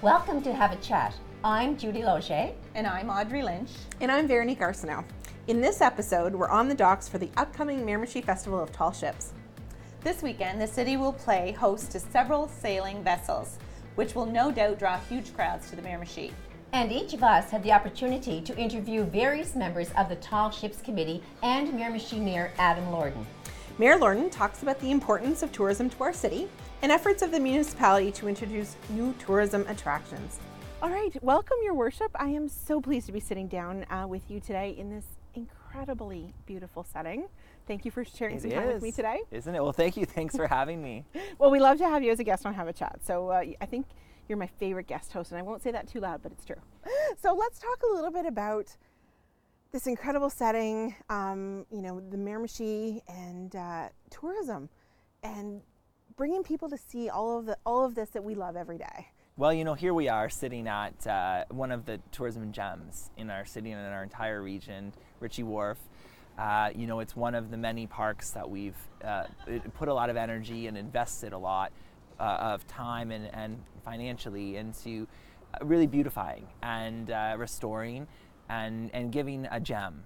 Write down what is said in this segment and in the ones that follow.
Welcome to Have a Chat. I'm Judy Loche. And I'm Audrey Lynch. And I'm Veronique Arsenault. In this episode, we're on the docks for the upcoming Miramichi Festival of Tall Ships. This weekend, the city will play host to several sailing vessels, which will no doubt draw huge crowds to the Miramichi. And each of us had the opportunity to interview various members of the Tall Ships Committee and Miramichi Mayor Adam Lorden. Mayor Lorden talks about the importance of tourism to our city and efforts of the municipality to introduce new tourism attractions. All right, welcome, Your Worship. I am so pleased to be sitting down with you today in this incredibly beautiful setting. Thank you for sharing some time with me today. Isn't it? Well, thank you. Thanks for having me. Well, we love to have you as a guest on Have a Chat. So I think you're my favorite guest host, and I won't say that too loud, but it's true. So let's talk a little bit about this incredible setting, the Miramichi and tourism, and bringing people to see all of this that we love every day. Well, here we are sitting at one of the tourism gems in our city and in our entire region, Ritchie Wharf. It's one of the many parks that we've put a lot of energy and invested a lot of time and financially into really beautifying and restoring and giving a gem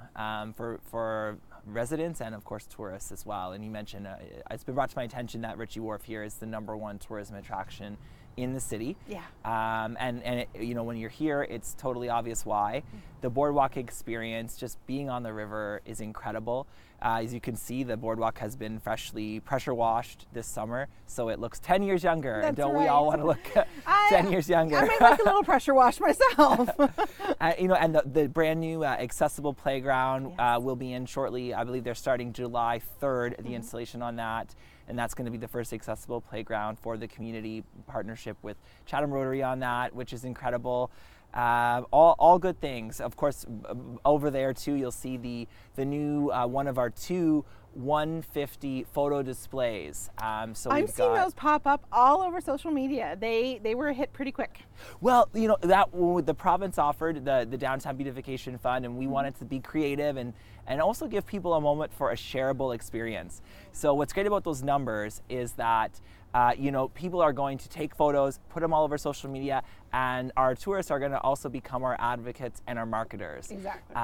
for residents and of course tourists as well. And you mentioned it's been brought to my attention that Ritchie Wharf here is the #1 tourism attraction in the city. Yeah. When you're here, it's totally obvious why. The boardwalk experience, just being on the river, is incredible. As you can see, the boardwalk has been freshly pressure washed this summer, so it looks 10 years younger. That's and don't right. we all want to look 10 years younger? I might like a little pressure wash myself. And the brand new accessible playground Yes. will be in shortly. I believe they're starting July 3rd, the installation on that. And that's going to be the first accessible playground for the community, partnership with Chatham Rotary on that, which is incredible. All good things. Of course, over there too, you'll see the new one of our two 150 photo displays. I've seen those pop up all over social media. They were a hit pretty quick. Well, that the province offered the Downtown Beautification Fund, and we wanted to be creative and also give people a moment for a shareable experience. So what's great about those numbers is that people are going to take photos, put them all over social media, and our tourists are going to also become our advocates and our marketers. Exactly.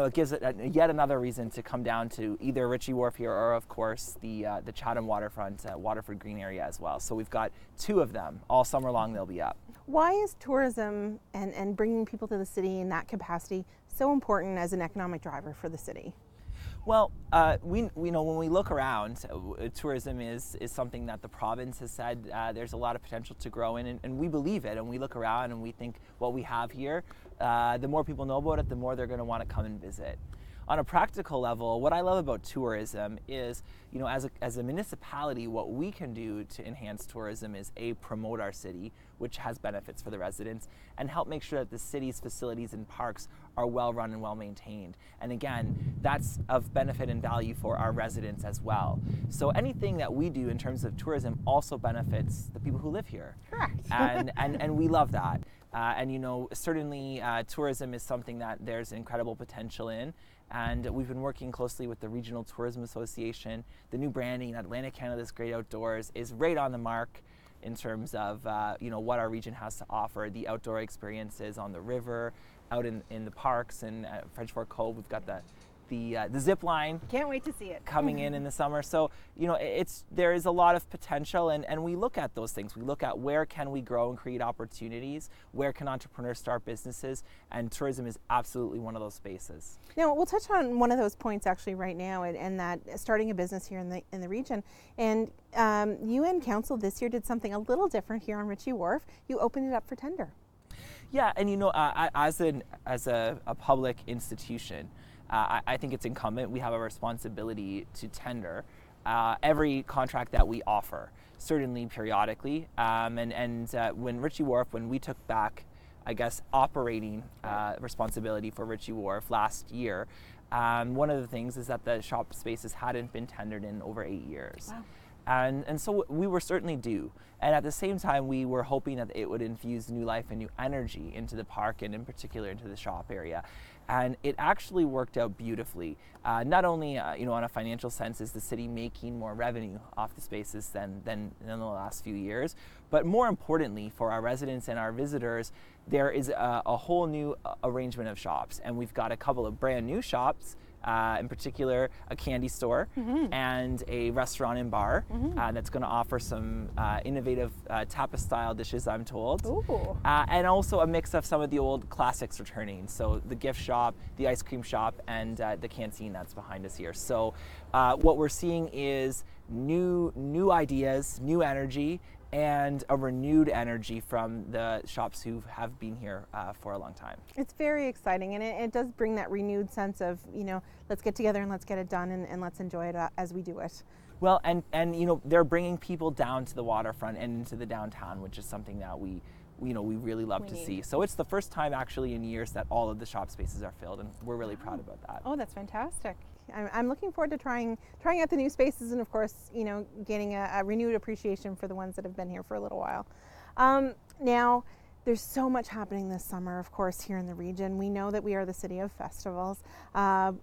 It gives it yet another reason to come down to either Ritchie Wharf here or, of course, the Chatham waterfront, Waterford Green area as well. So we've got 2 of them. All summer long they'll be up. Why is tourism and bringing people to the city in that capacity so important as an economic driver for the city? Well, when we look around, tourism is something that the province has said there's a lot of potential to grow in, and we believe it. And we look around and we think what we have here, the more people know about it, the more they're going to want to come and visit. On a practical level, what I love about tourism is, as a municipality, what we can do to enhance tourism is promote our city, which has benefits for the residents, and help make sure that the city's facilities and parks are well run and well maintained. And again, that's of benefit and value for our residents as well. So anything that we do in terms of tourism also benefits the people who live here. Correct. And we love that. Certainly tourism is something that there's incredible potential in. And we've been working closely with the Regional Tourism Association. The new branding, Atlantic Canada's Great Outdoors, is right on the mark in terms of what our region has to offer. The outdoor experiences on the river, out in the parks, and at French Fork Cove, we've got the zip line. Can't wait to see it. Coming in the summer. So, there is a lot of potential, and we look at those things. We look at where can we grow and create opportunities, where can entrepreneurs start businesses, and tourism is absolutely one of those spaces. Now, we'll touch on one of those points actually right now, and that starting a business here in the region. And you and council this year did something a little different here on Ritchie Wharf. You opened it up for tender. Yeah, and as a public institution, I think it's incumbent. We have a responsibility to tender every contract that we offer, certainly periodically. When Ritchie Wharf, when we took back, I guess, operating responsibility for Ritchie Wharf last year, one of the things is that the shop spaces hadn't been tendered in over 8 years. Wow. And so we were certainly due. And at the same time, we were hoping that it would infuse new life and new energy into the park, and in particular into the shop area. And it actually worked out beautifully. Not only, on a financial sense, is the city making more revenue off the spaces than in the last few years, But more importantly, for our residents and our visitors, there is a whole new arrangement of shops. And we've got a couple of brand new shops, in particular a candy store and a restaurant and bar that's going to offer some innovative tapas-style dishes, I'm told. And also a mix of some of the old classics returning. So the gift shop, the ice cream shop, and the canteen that's behind us here. So what we're seeing is new ideas, new energy, and a renewed energy from the shops who have been here for a long time. It's very exciting, and it does bring that renewed sense of, let's get together and let's get it done, and let's enjoy it as we do it. Well, and they're bringing people down to the waterfront and into the downtown, which is something that we really love to see. So it's the first time actually in years that all of the shop spaces are filled, and we're really proud about that. Oh, that's fantastic. I'm looking forward to trying out the new spaces, and of course, gaining a renewed appreciation for the ones that have been here for a little while. Now, there's so much happening this summer, of course, here in the region. We know that we are the city of festivals.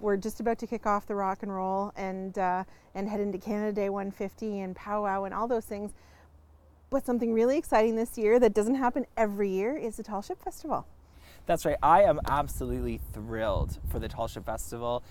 We're just about to kick off the rock and roll and head into Canada Day 150 and powwow and all those things. But something really exciting this year that doesn't happen every year is the Tall Ship Festival. That's right. I am absolutely thrilled for the Tall Ship Festival.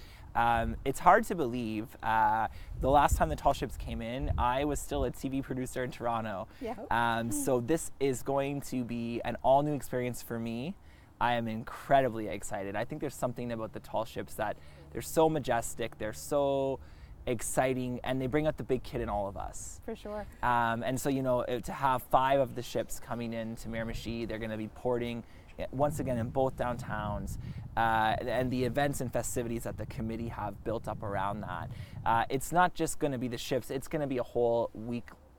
It's hard to believe. The last time the Tall Ships came in, I was still a TV producer in Toronto. Yeah. So this is going to be an all-new experience for me. I am incredibly excited. I think there's something about the Tall Ships that they're so majestic, they're so exciting, and they bring out the big kid in all of us. For sure. And so, to have 5 of the ships coming in to Miramichi, they're going to be porting once again in both downtowns, and the events and festivities that the committee have built up around that. It's not just going to be the ships, it's going to be a whole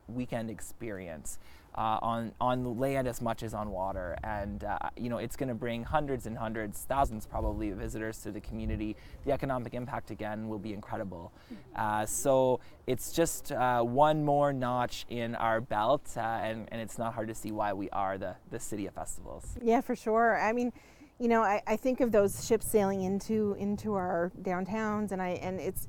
weekend experience on land as much as on water, and it's going to bring hundreds and hundreds, thousands probably, of visitors to the community. The economic impact again will be incredible. So it's just one more notch in our belt, and it's not hard to see why we are the city of festivals. Yeah, for sure. I mean, I think of those ships sailing into our downtowns, and it's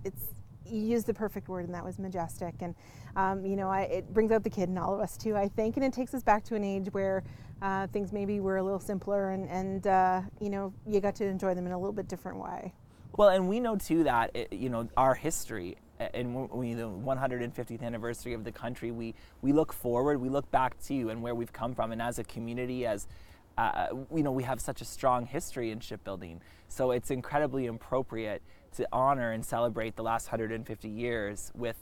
you used the perfect word, and that was majestic. And it brings out the kid in all of us too, I think, and it takes us back to an age where things maybe were a little simpler, and you got to enjoy them in a little bit different way. Well, and we know too that our history and the 150th anniversary of the country, we look forward, we look back to and where we've come from, and as a community, as we have such a strong history in shipbuilding. So it's incredibly appropriate to honor and celebrate the last 150 years with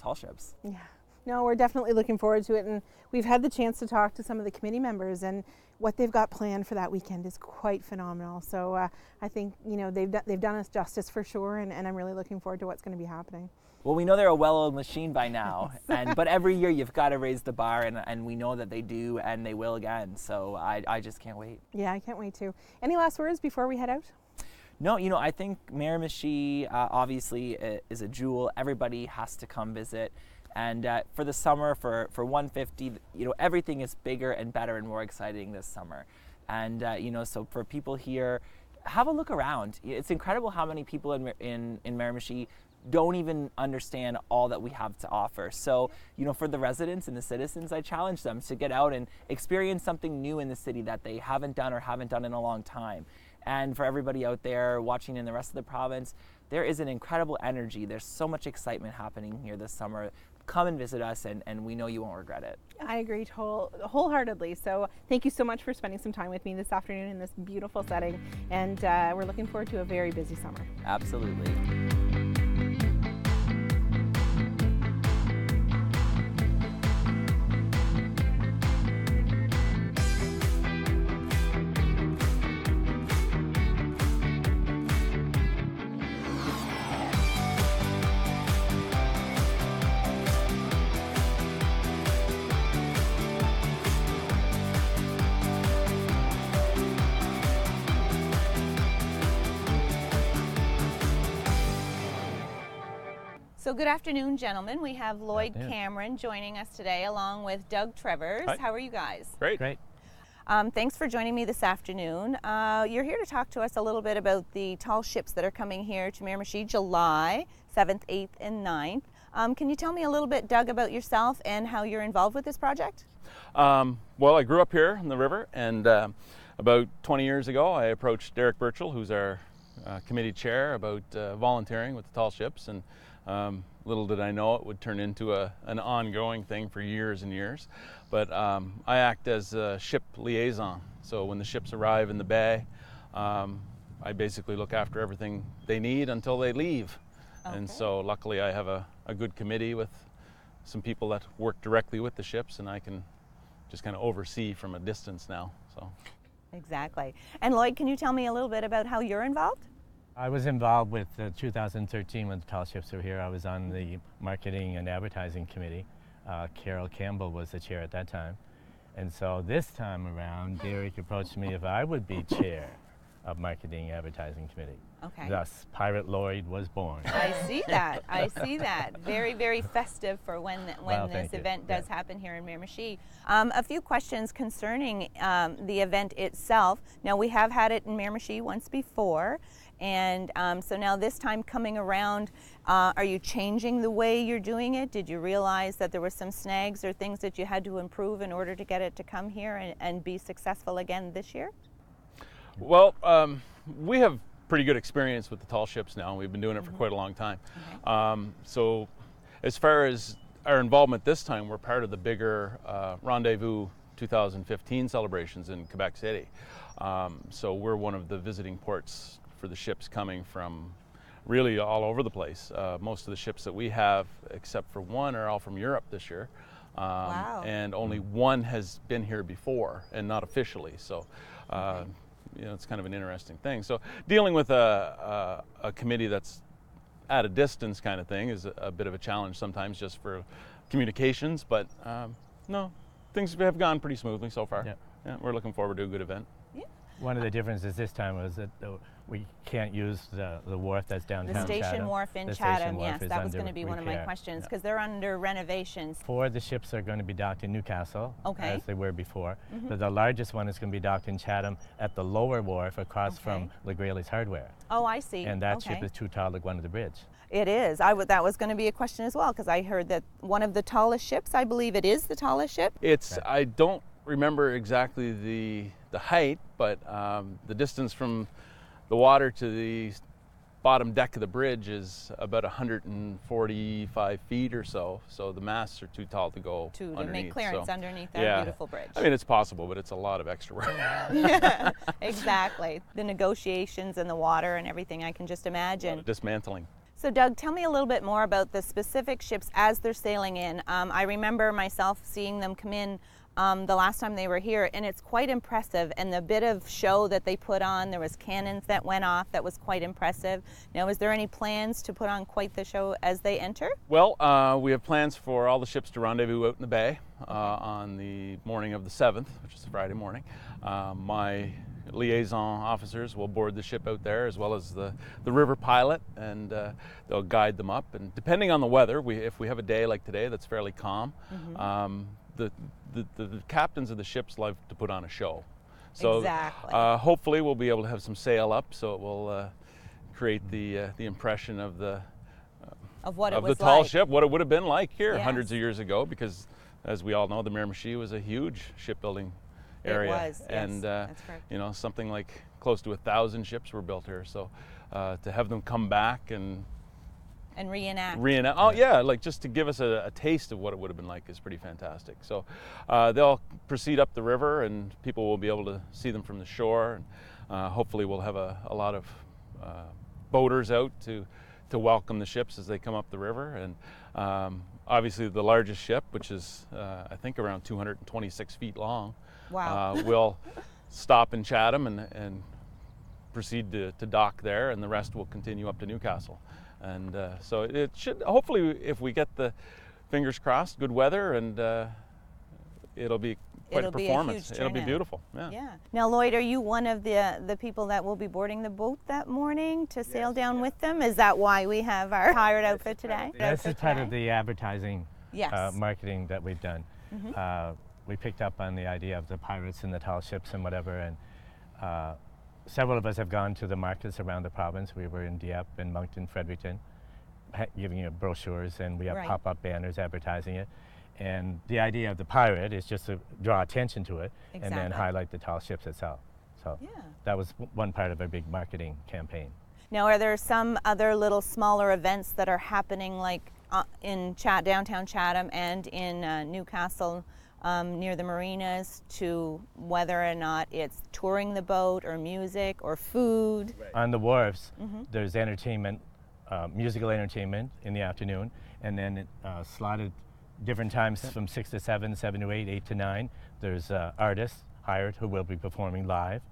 Tall Ships. Yeah. No, we're definitely looking forward to it, and we've had the chance to talk to some of the committee members, and what they've got planned for that weekend is quite phenomenal. So I think they've done us justice for sure, and I'm really looking forward to what's going to be happening. Well, we know they're a well-oiled machine by now, but every year you've got to raise the bar, and we know that they do, and they will again. So I just can't wait. Yeah, I can't wait too. Any last words before we head out? No, I think Miramichi obviously is a jewel. Everybody has to come visit. And for the summer, for 150, everything is bigger and better and more exciting this summer. And, so for people here, have a look around. It's incredible how many people in Miramichi don't even understand all that we have to offer. So, for the residents and the citizens, I challenge them to get out and experience something new in the city that they haven't done or haven't done in a long time. And for everybody out there watching in the rest of the province, there is an incredible energy. There's so much excitement happening here this summer. Come and visit us, and we know you won't regret it. I agree wholeheartedly. So thank you so much for spending some time with me this afternoon in this beautiful setting. And we're looking forward to a very busy summer. Absolutely. So good afternoon, gentlemen. We have Lloyd Cameron joining us today, along with Doug Trevors. Hi. How are you guys? Great. Thanks for joining me this afternoon. You're here to talk to us a little bit about the tall ships that are coming here to Miramichi July 7th, 8th, and 9th. Can you tell me a little bit, Doug, about yourself and how you're involved with this project? Well, I grew up here on the river, and about 20 years ago I approached Derek Birchall, who's our committee chair, about volunteering with the tall ships, and little did I know it would turn into an ongoing thing for years and years. But I act as a ship liaison, so when the ships arrive in the bay, I basically look after everything they need until they leave. Okay. And so luckily I have a good committee with some people that work directly with the ships, and I can just kind of oversee from a distance now. So. Exactly. And Lloyd, can you tell me a little bit about how you're involved? I was involved with 2013 when the tall ships were here. I was on the marketing and advertising committee. Carol Campbell was the chair at that time. And so this time around, Derek approached me if I would be chair of marketing advertising committee. Okay. Thus, Pirate Lloyd was born. I see that. I see that. Very, very festive for when this event does happen here in Miramichi. A few questions concerning the event itself. Now, we have had it in Miramichi once before, and so now this time coming around, are you changing the way you're doing it? Did you realize that there were some snags or things that you had to improve in order to get it to come here and be successful again this year? Well, we have pretty good experience with the tall ships now. We've been doing it for quite a long time. Okay. So as far as our involvement this time, we're part of the bigger Rendezvous 2015 celebrations in Quebec City. So we're one of the visiting ports for the ships coming from really all over the place. Most of the ships that we have, except for one, are all from Europe this year. Wow. And only one has been here before, and not officially. So. You know, it's kind of an interesting thing. So dealing with a committee that's at a distance kind of thing is a bit of a challenge sometimes, just for communications, but no, things have gone pretty smoothly so far. Yeah, we're looking forward to a good event. Yeah. One of the differences this time was that we can't use the wharf that's downtown The station Chatham. wharf in Chatham, yes, that was going to be one of my questions, because they're under renovations. 4 of the ships are going to be docked in Newcastle, as they were before. Mm-hmm. But the largest one is going to be docked in Chatham at the lower wharf across from LeGraley's Hardware. Oh, I see. And that ship is too tall to go under the bridge. It is. That was going to be a question as well, because I heard that one of the tallest ships, I believe it is the tallest ship. It's, I don't remember exactly the height, but the distance from the water to the bottom deck of the bridge is about 145 feet or so. So the masts are too tall to go underneath. To make clearance underneath that beautiful bridge. I mean, it's possible, but it's a lot of extra work. Yeah, exactly. The negotiations and the water and everything, I can just imagine. Dismantling. So Doug, tell me a little bit more about the specific ships as they're sailing in. I remember myself seeing them come in the last time they were here, and it's quite impressive. And the bit of show that they put on, there was cannons that went off, that was quite impressive. Now, is there any plans to put on quite the show as they enter? Well, we have plans for all the ships to rendezvous out in the bay on the morning of the 7th, which is a Friday morning. My liaison officers will board the ship out there, as well as the river pilot, and they'll guide them up. And depending on the weather, if we have a day like today that's fairly calm, the captains of the ships love to put on a show. So hopefully we'll be able to have some sail up, so it will create the impression of the tall ship, what it would have been like here hundreds of years ago, because as we all know, the Miramichi was a huge shipbuilding area. It was, and that's correct. you know, something like close to 1,000 ships were built here. So to have them come back and reenact. Oh yeah, like just to give us a taste of what it would have been like is pretty fantastic. So they'll proceed up the river, and people will be able to see them from the shore. And hopefully we'll have a lot of boaters out to welcome the ships as they come up the river. And obviously the largest ship, which is I think around 226 feet long, will stop in Chatham and proceed to dock there, and the rest will continue up to Newcastle. And so it should, hopefully, if we get the fingers crossed, good weather, and it'll be quite a performance. It'll be beautiful. Yeah. Now, Lloyd, are you one of the people that will be boarding the boat that morning to sail down with them? Is that why we have our pirate outfit today? This is part of the advertising marketing that we've done. Mm-hmm. We picked up on the idea of the pirates and the tall ships and whatever, and several of us have gone to the markets around the province. We were in Dieppe and Moncton, Fredericton, giving you brochures, and we have Right. pop-up banners advertising it. And the idea of the pirate is just to draw attention to it and then Exactly. highlight the tall ships itself. So Yeah. that was one part of our big marketing campaign. Now, are there some other little smaller events that are happening, like in downtown Chatham and in Newcastle, near the marinas, to whether or not it's touring the boat or music or food? On the wharves, there's entertainment, musical entertainment in the afternoon, and then slotted different times from 6 to 7, 7 to 8, 8 to 9. There's artists hired who will be performing live.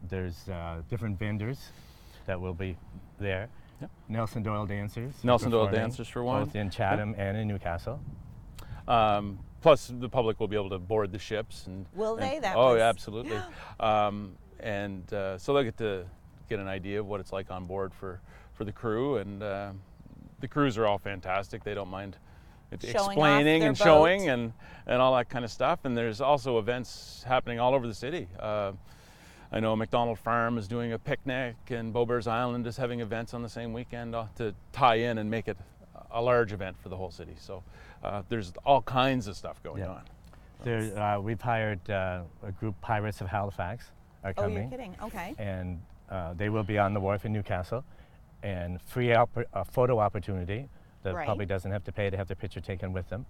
There's different vendors that will be there. Yep. Nelson Doyle dancers. Nelson Doyle performing, dancers for one. both in Chatham and in Newcastle. Plus, the public will be able to board the ships. Will they? That oh, was- yeah, absolutely. So they'll get to get an idea of what it's like on board for the crew, and the crews are all fantastic. They don't mind Showing off explaining their and showing boat. and all that kind of stuff. And there's also events happening all over the city. I know McDonald Farm is doing a picnic, and Beaubears Island is having events on the same weekend to tie in and make it a large event for the whole city. So there's all kinds of stuff going on. We've hired a group, Pirates of Halifax, are Oh, coming. you're kidding. Okay. And they will be on the wharf in Newcastle, and free photo opportunity. The Right. public doesn't have to pay to have their picture taken with them.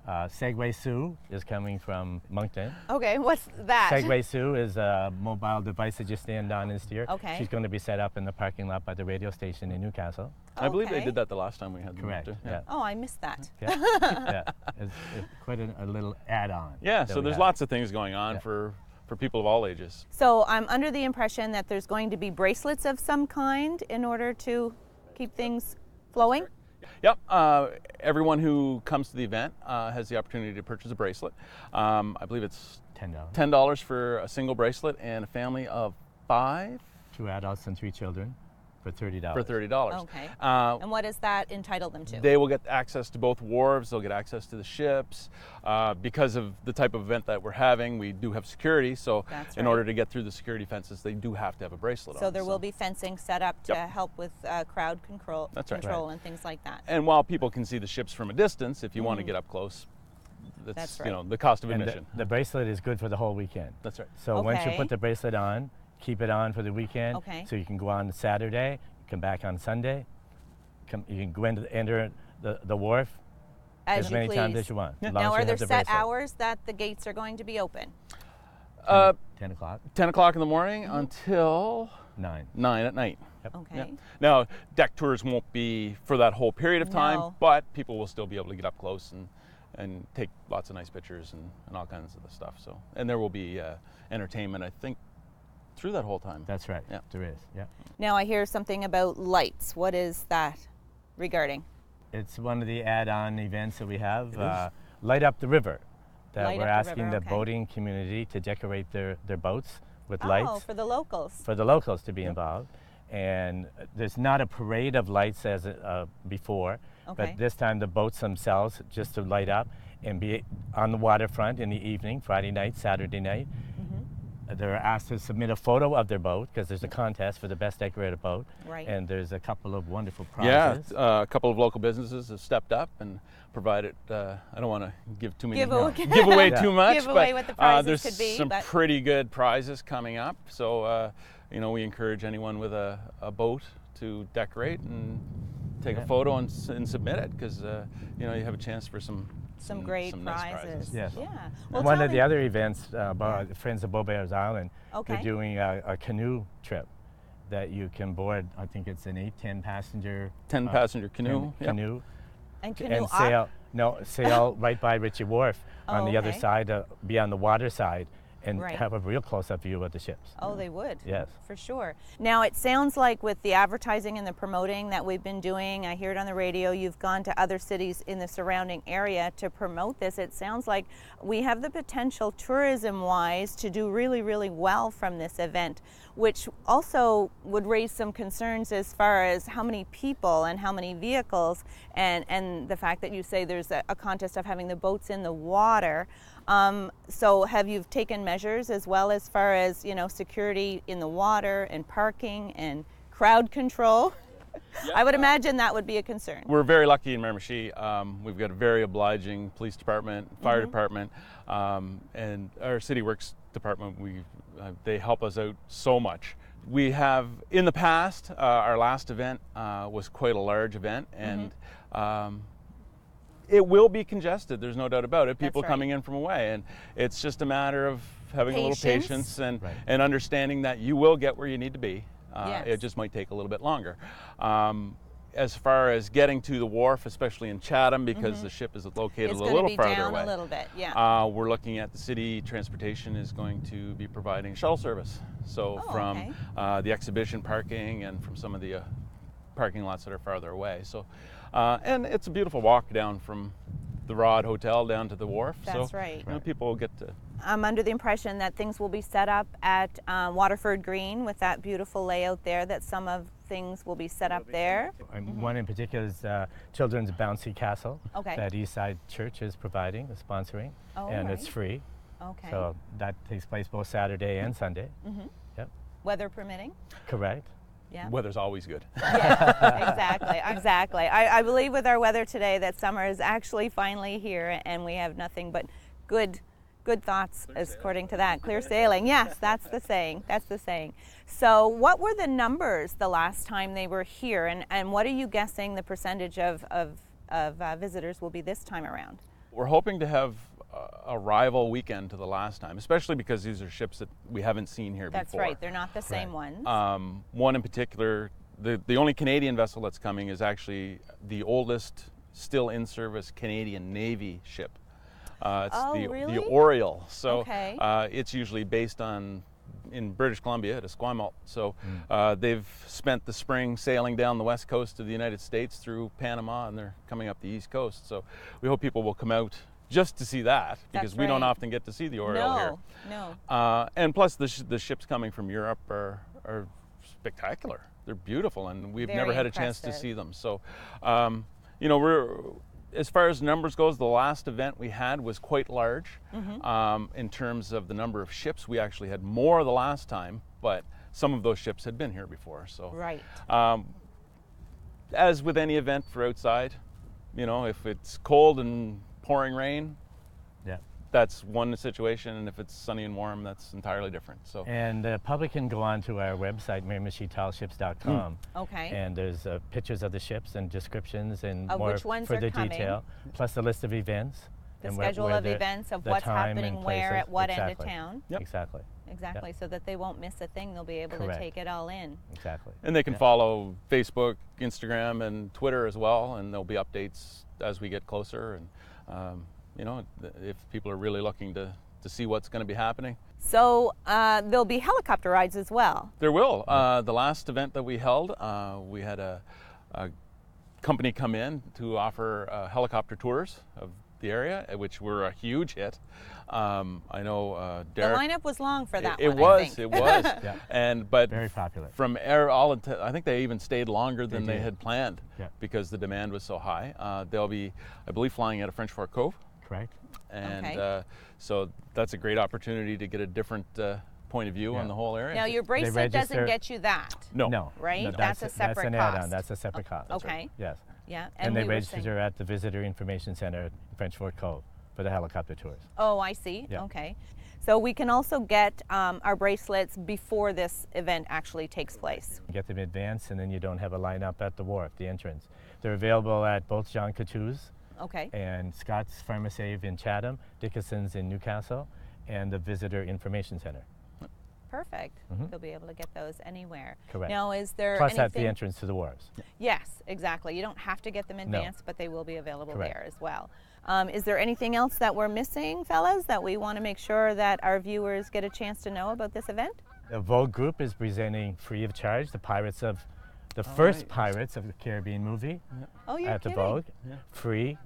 Segway Sue is coming from Moncton. Okay, what's that? Segway Sue is a mobile device that you stand on and steer. Okay. She's going to be set up in the parking lot by the radio station in Newcastle. I believe they Okay. did that the last time we had them. Correct. too. Yeah. Oh, I missed that. Yeah. Yeah. It's quite a little add-on. Yeah, that so we there's have. lots of things going on Yeah. for people of all ages. So I'm under the impression that there's going to be bracelets of some kind in order to keep things flowing? Yep, everyone who comes to the event has the opportunity to purchase a bracelet. I believe it's $10. $10 for a single bracelet, and a family of 5 2 adults and 3 children for $30. for $30. Okay. And what does that entitle them to? They will get access to both wharves, they'll get access to the ships. Because of the type of event that we're having, we do have security, so That's in right. order to get through the security fences, they do have to have a bracelet on. So there will be fencing set up to Yep. help with crowd control, That's right. and things like that. And while people can see the ships from a distance, if you want to get up close, That's you right. know, the cost of And admission. the bracelet is good for the whole weekend. That's right. So once you Okay. put the bracelet on, keep it on for the weekend. Okay. So you can go on Saturday, come back on Sunday. You can go enter the wharf As as you many please. times as you want. as long Now, as are you there have the set bracelet. hours that the gates are going to be open? 10 o'clock, 10 o'clock in the morning until 9. 9 at night. Okay. Yeah. Now, deck tours won't be for that whole period of time, No. but people will still be able to get up close and take lots of nice pictures and all kinds of the stuff. So, and there will be entertainment, I think, through that whole time. That's right. Yeah. There is. Yeah. Now I hear something about lights. What is that regarding? It's one of the add-on events that we have. Light Up the River. That Light we're Up the asking River, the okay. boating community to decorate their boats with Oh, lights for the locals. for the locals to be involved. And there's not a parade of lights as before, Okay. but this time the boats themselves just to light up and be on the waterfront in the evening, Friday night, Saturday night. They're asked to submit a photo of their boat because there's a contest for the best decorated boat. Right. And there's a couple of wonderful Yeah, prizes. a couple of local businesses have stepped up and provided. I don't want to give too many Give away- give away Yeah. too much, Give away but what the prizes there's could be, some but- pretty good prizes coming up. So you know, we encourage anyone with a boat to decorate and take a photo and submit it, because you know, you have a chance for some great nice prizes. Yes. Yeah. Well, One tell of the me- other events, Friends of Beaubears Island, Okay. they're doing a canoe trip that you can board. I think it's an 8-10 passenger 10 passenger canoe. Yep. canoe and canoe and sail right by Ritchie Wharf on the other okay. side, be on the water side, and Right. have a real close-up view of the ships. Oh, they would. Yes. For sure. Now, it sounds like with the advertising and the promoting that we've been doing, I hear it on the radio, you've gone to other cities in the surrounding area to promote this. It sounds like we have the potential, tourism-wise, to do really, really well from this event, which also would raise some concerns as far as how many people and how many vehicles, and the fact that you say there's a contest of having the boats in the water. So have you taken measures as well as far as, you know, security in the water and parking and crowd control? I would imagine that would be a concern. We're very lucky in Miramichi. We've got a very obliging police department, fire department, and our city works department. They help us out so much. We have, in the past, our last event was quite a large event, and it will be congested, there's no doubt about it. People coming in from away, and it's just a matter of having a little patience and understanding that you will get where you need to be. It just might take a little bit longer. As far as getting to the wharf, especially in Chatham, because the ship is located a little farther down away. A little bit, yeah. We're looking at the city transportation is going to be providing shuttle service. So from the exhibition parking and from some of the parking lots that are farther away. So, and it's a beautiful walk down from the Rod Hotel down to the wharf. That's so, right. You know, people will get to. I'm under the impression that things will be set up at Waterford Green with that beautiful layout there, that some of things will be set up there. One in particular is Children's Bouncy Castle that Eastside Church is providing, is sponsoring, and it's free. Okay. So that takes place both Saturday and Sunday. Yep. Weather permitting? Correct. Yeah. Weather's always good. Yeah, exactly. I believe with our weather today that summer is actually finally here, and we have nothing but good thoughts according to that. Clear sailing. Yes, that's the saying. That's the saying. So what were the numbers the last time they were here, and what are you guessing the percentage of visitors will be this time around? We're hoping to have a rival weekend to the last time, especially because these are ships that we haven't seen here before. That's right. They're not the same ones. One in particular, the only Canadian vessel that's coming is actually the oldest still in service Canadian Navy ship. It's really? the Oriole. So Okay. it's usually based in British Columbia at Esquimalt. So they've spent the spring sailing down the west coast of the United States through Panama, and they're coming up the east coast. So we hope people will come out just to see that, because we don't often get to see the Oriole here. No. And plus the ships coming from Europe are spectacular. They're beautiful, and we've never had a chance to see them. So, you know, as far as numbers goes, the last event we had was quite large. In terms of the number of ships, we actually had more the last time, but some of those ships had been here before. So, as with any event for outside, you know, if it's cold and pouring rain, that's one situation, and if it's sunny and warm, that's entirely different. So, and the public can go on to our website, miramichitallships.com. Okay. And there's pictures of the ships and descriptions and of more which ones further are coming. Detail, plus the list of events. The schedule of events of what's happening where at what end of town. Exactly. Exactly, so that they won't miss a thing. They'll be able to take it all in. Exactly. And they can follow Facebook, Instagram, and Twitter as well, and there'll be updates as we get closer. And you know, if people are really looking to see what's going to be happening. So there'll be helicopter rides as well. There will. The last event that we held, we had a company come in to offer helicopter tours of the area, which were a huge hit. I know Derek. The lineup was long for that it one. was. And but very popular. From I think they even stayed longer than they had planned because the demand was so high. They'll be, I believe, flying out of French Fork Cove. Correct. And so that's a great opportunity to get a different point of view on the whole area. Now your bracelet doesn't get you that. No. Right? No, that's a separate that's an cost. add-on. That's a separate cost. Okay. Right. Yes. Yeah. And they register at the Visitor Information Center at French Fork Cove for the helicopter tours. Oh, I see. Yeah. Okay. So we can also get our bracelets before this event actually takes place. You get them in advance, and then you don't have a line up at the wharf, the entrance. They're available at both Jean Coutu's and Scott's Pharmacave in Chatham, Dickinson's in Newcastle, and the Visitor Information Center. Perfect. They'll be able to get those anywhere. Correct. Now, is there Plus anything... at the entrance to the wharves. Yes, exactly. You don't have to get them in advance, but they will be available Correct. there as well. Is there anything else that we're missing, fellas, that we want to make sure that our viewers get a chance to know about this event? The Vogue Group is presenting free of charge the Pirates of the first Pirates of the Caribbean movie at the Vogue, free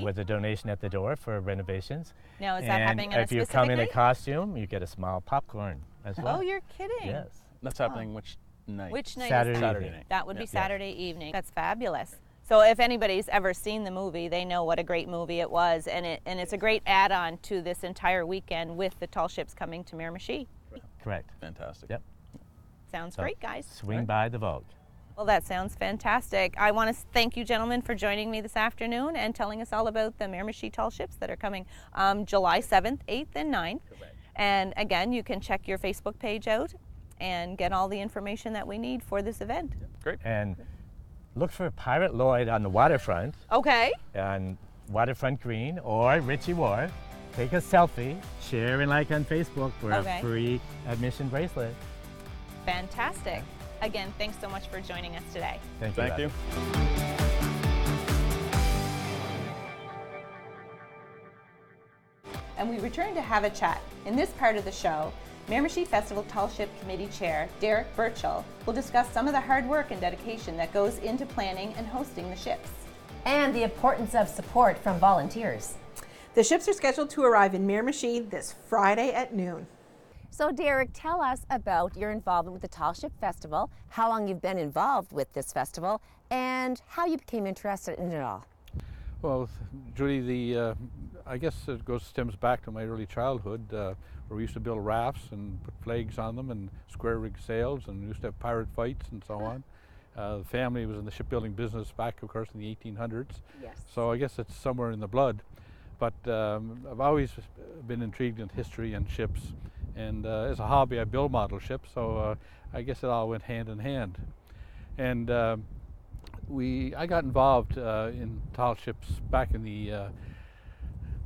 with a donation at the door for renovations. Now, is that happening on a if you specific come in a night? costume, you get a small popcorn as well. Oh, you're kidding. Yes. That's happening which night? Which night Saturday is that? evening. That would be Saturday evening. That's fabulous. So if anybody's ever seen the movie, they know what a great movie it was, and it's a great add-on to this entire weekend with the tall ships coming to Miramichi. Correct. Fantastic. Yep. Sounds great, guys. Swing by the Vogue. Well, that sounds fantastic. I want to thank you, gentlemen, for joining me this afternoon and telling us all about the Miramichi tall ships that are coming July 7th, 8th, and 9th. Correct. And again, you can check your Facebook page out and get all the information that we need for this event. Great. And look for Pirate Lloyd on the waterfront. Okay. On Waterfront Green or Ritchie Wharf. Take a selfie, share and like on Facebook for a free admission bracelet. Fantastic. Again, thanks so much for joining us today. Thank you. And we return to have a chat. In this part of the show, Miramichi Festival Tall Ship Committee Chair Derek Birchall will discuss some of the hard work and dedication that goes into planning and hosting the ships. And the importance of support from volunteers. The ships are scheduled to arrive in Miramichi this Friday at noon. So Derek, tell us about your involvement with the Tall Ship Festival, how long you've been involved with this festival, and how you became interested in it all. Well, Judy, I guess it stems back to my early childhood, where we used to build rafts and put flags on them and square rig sails, and we used to have pirate fights and so on. The family was in the shipbuilding business back, of course, in the 1800s. Yes. So I guess it's somewhere in the blood. But I've always been intrigued in history and ships. And as a hobby, I build model ships, so I guess it all went hand in hand. And I got involved in tall ships back in the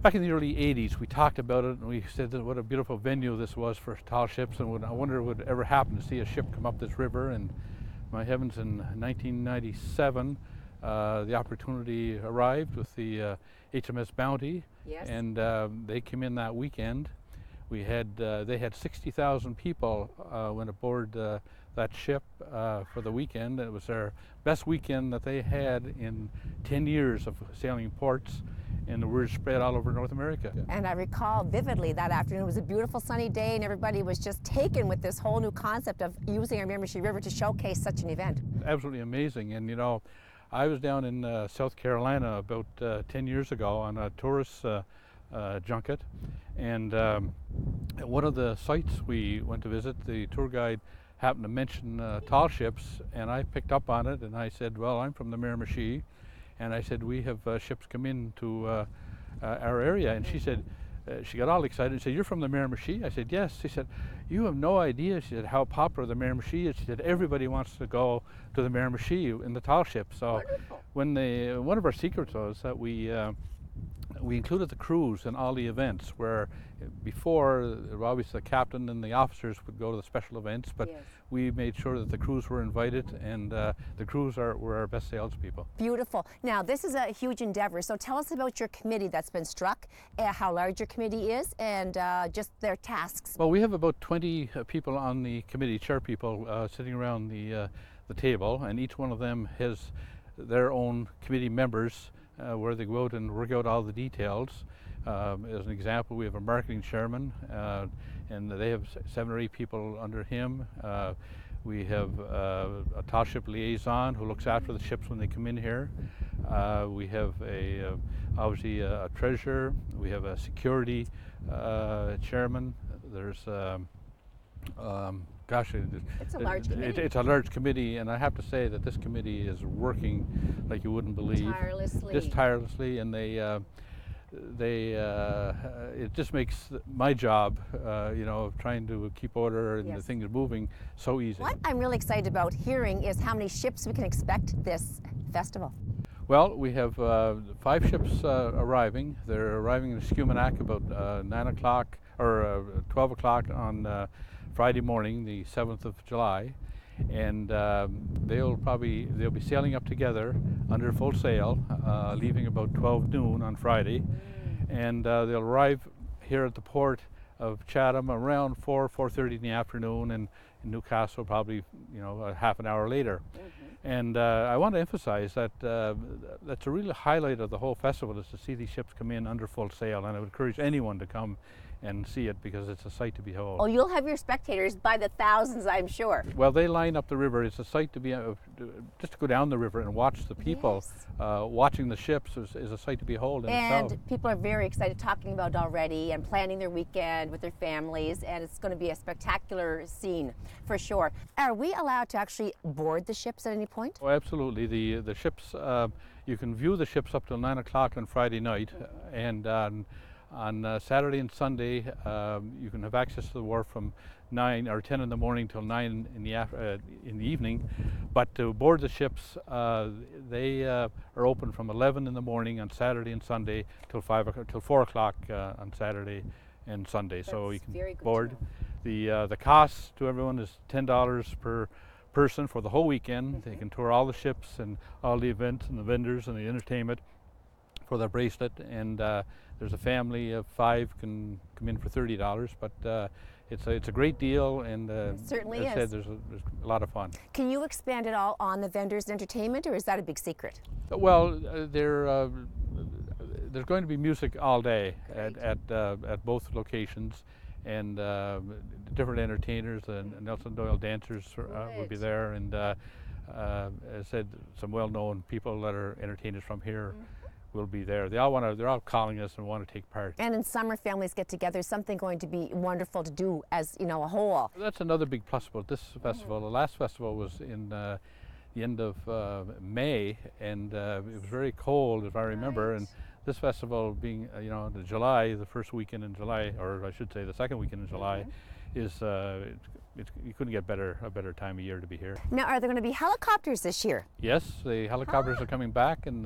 early 80s. We talked about it, and we said that what a beautiful venue this was for tall ships, and I wonder would it ever happen to see a ship come up this river. And my heavens, in 1997, the opportunity arrived with the HMS Bounty. Yes. And they came in that weekend. They had 60,000 people went aboard that ship for the weekend. It was their best weekend that they had in 10 years of sailing ports, and the word spread all over North America. And I recall vividly that afternoon. It was a beautiful sunny day, and everybody was just taken with this whole new concept of using our Miramichi River to showcase such an event. Absolutely amazing. And you know, I was down in South Carolina about 10 years ago on a tourist junket, and one of the sites we went to visit, the tour guide happened to mention tall ships, and I picked up on it, and I said, well, I'm from the Miramichi, and I said, we have ships come into our area. And she said, she got all excited and said, you're from the Miramichi? I said, yes. She said, you have no idea, she said, how popular the Miramichi is. She said, everybody wants to go to the Miramichi in the tall ship. So when one of our secrets was that we included the crews in all the events, where before obviously the captain and the officers would go to the special events, but we made sure that the crews were invited, and the crews were our best salespeople. Beautiful. Now, this is a huge endeavor, so tell us about your committee that's been struck, how large your committee is, and just their tasks. Well, we have about 20 people on the committee, chair people, sitting around the table, and each one of them has their own committee members where they go out and work out all the details. As an example, we have a marketing chairman, and they have 7 or 8 people under him. We have a tall ship liaison who looks after the ships when they come in here. We have obviously a treasurer. We have a security chairman. There's gosh, it's a large committee. It's a large committee, and I have to say that this committee is working like you wouldn't believe. Tirelessly. Just tirelessly, and it just makes my job, you know, of trying to keep order and the things moving so easy. What I'm really excited about hearing is how many ships we can expect this festival. Well, we have 5 ships arriving. They're arriving in Scumanak about 9 o'clock or 12 o'clock on Friday morning, the 7th of July, and they'll be sailing up together under full sail, leaving about 12 noon on Friday, and they'll arrive here at the port of Chatham around 4:30 in the afternoon, and in Newcastle probably, you know, a half an hour later. And I want to emphasize that that's a real highlight of the whole festival, is to see these ships come in under full sail, and I would encourage anyone to come and see it, because it's a sight to behold. Oh, you'll have your spectators by the thousands, I'm sure. Well, they line up the river. It's a sight to be, just to go down the river and watch the people. Watching the ships is a sight to behold in itself. And people are very excited, talking about it already and planning their weekend with their families, and it's going to be a spectacular scene for sure. Are we allowed to actually board the ships at any point? Oh, absolutely. The ships, you can view the ships up till 9 o'clock on Friday night, and on Saturday and Sunday, you can have access to the wharf from 9 or 10 in the morning till 9 in the evening. But to board the ships, they are open from 11 in the morning on Saturday and Sunday till 4 o'clock on Saturday and Sunday. So you can board. The cost to everyone is $10 per person for the whole weekend. They can tour all the ships and all the events and the vendors and the entertainment for their bracelet, and there's a family of 5 can come in for $30, but it's a great deal, and it certainly as I said, there's a lot of fun. Can you expand it all on the vendors and entertainment, or is that a big secret? Well, there's going to be music all day at both locations, and different entertainers, and Nelson Doyle dancers will be there, and as I said, some well-known people that are entertainers from here will be there. They're all calling us and want to take part. And in summer, families get together. Something going to be wonderful to do as a whole. That's another big plus about this festival. The last festival was in the end of May, and it was very cold, if I remember. And this festival being, the July, the first weekend in July, or I should say the second weekend in July, is you couldn't get a better time of year to be here. Now, are there going to be helicopters this year? Yes, the helicopters are coming back, and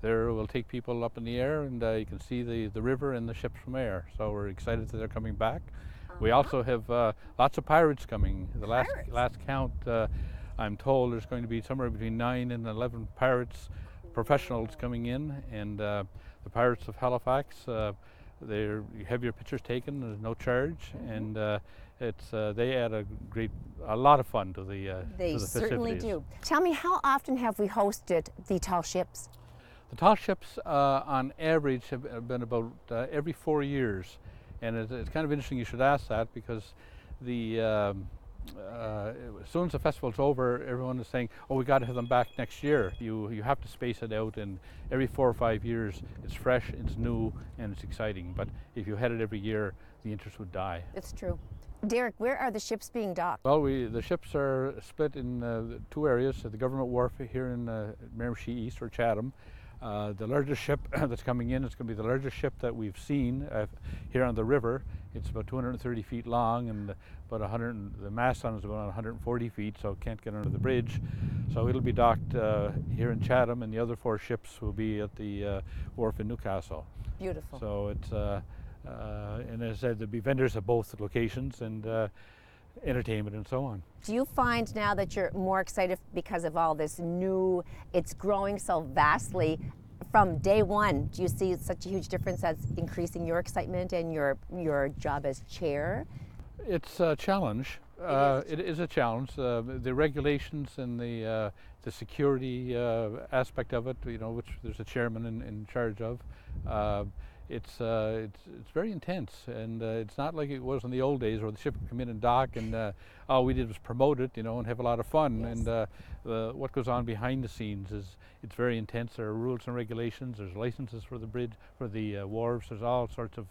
we'll take people up in the air, and you can see the river and the ships from air. So we're excited that they're coming back. We also have lots of pirates coming. The last count, I'm told there's going to be somewhere between 9 and 11 pirates, professionals coming in, and the Pirates of Halifax. You have your pictures taken. There's no charge, and they add a lot of fun to the They to the certainly festivities. do. Tell me, how often have we hosted the tall ships? The tall ships, on average, have been about every 4 years, and it's kind of interesting you should ask that, because as soon as the festival's over, everyone is saying, "Oh, we got to have them back next year." You have to space it out, and every 4 or 5 years, it's fresh, it's new, and it's exciting. But if you had it every year, the interest would die. It's true. Derek, where are the ships being docked? Well, the ships are split in 2 areas. The government wharf here in Miramichi East, or Chatham. The largest ship that's coming in is going to be the largest ship that we've seen here on the river. It's about 230 feet long, and the mast on it is about 140 feet, so it can't get under the bridge. So it'll be docked here in Chatham, and the other 4 ships will be at the wharf in Newcastle. Beautiful. So it's, and as I said, there'll be vendors at both locations, and entertainment and so on. Do you find now that you're more excited because of all this new, it's growing so vastly from day one? Do you see such a huge difference that's increasing your excitement and your job as chair? It's a challenge. It is a challenge. The regulations and the security aspect of it, which there's a chairman in charge of. It's very intense, and it's not like it was in the old days where the ship would come in and dock, and all we did was promote it, and have a lot of fun. Yes. And what goes on behind the scenes it's very intense. There are rules and regulations. There's licenses for the bridge, for the wharves. There's all sorts of